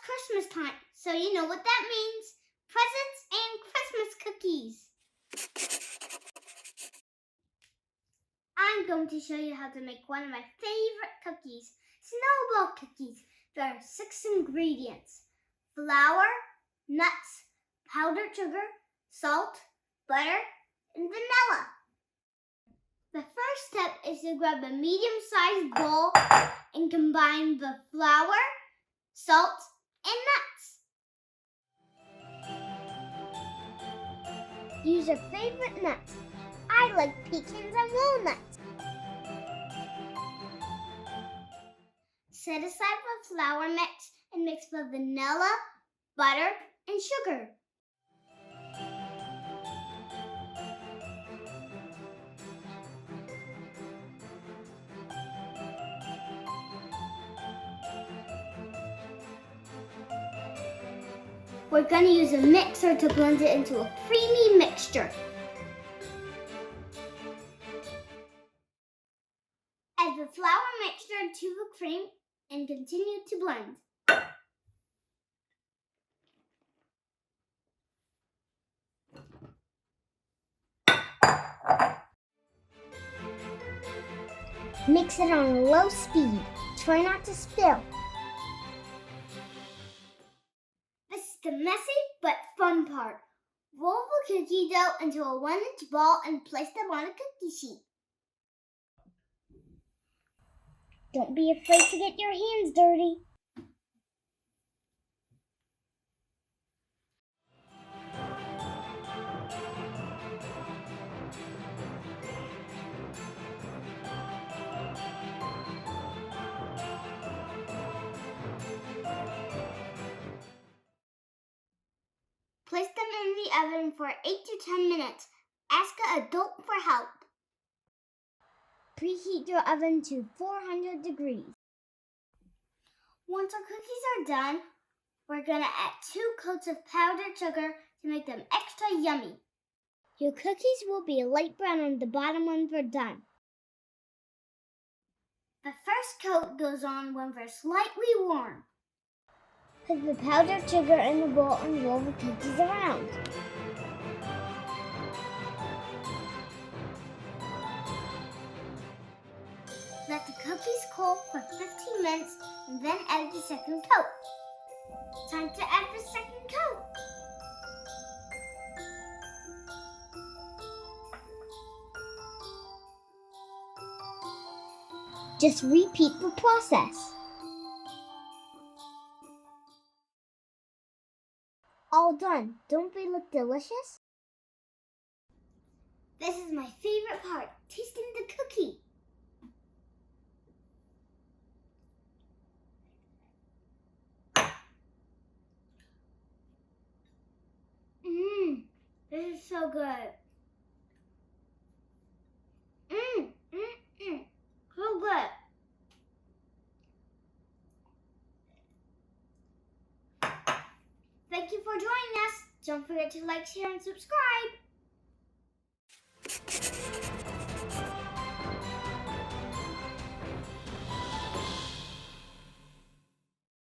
Christmas time, so you know what that means. Presents and Christmas cookies. I'm going to show you how to make one of my favorite cookies, Snowball cookies. There are 6 ingredients: flour, nuts, powdered sugar, salt, butter, and vanilla. The first step is to grab a medium-sized bowl and combine the flour, salt, and nuts. Use your favorite nuts. I like pecans and walnuts. Set aside the flour mix and mix the vanilla, butter, and sugar. We're going to use a mixer to blend it into a creamy mixture. Add the flour mixture to the cream and continue to blend. Mix it on low speed. Try not to spill. This is the messy but fun part. Roll the cookie dough into a 1-inch ball and place them on a cookie sheet. Don't be afraid to get your hands dirty. Place them in the oven for 8 to 10 minutes. Ask an adult for help. Preheat your oven to 400 degrees. Once our cookies are done, we're going to add 2 coats of powdered sugar to make them extra yummy. Your cookies will be light brown on the bottom when they're done. The first coat goes on when they're slightly warm. Put the powdered sugar in the bowl and roll the cookies around. Let the cookies cool for 15 minutes and then add the second coat. Time to add the second coat. Just repeat the process. All done. Don't they look delicious? This is my favorite part, tasting the cookie. This is so good. So good. Thank you for joining us. Don't forget to like, share, and subscribe.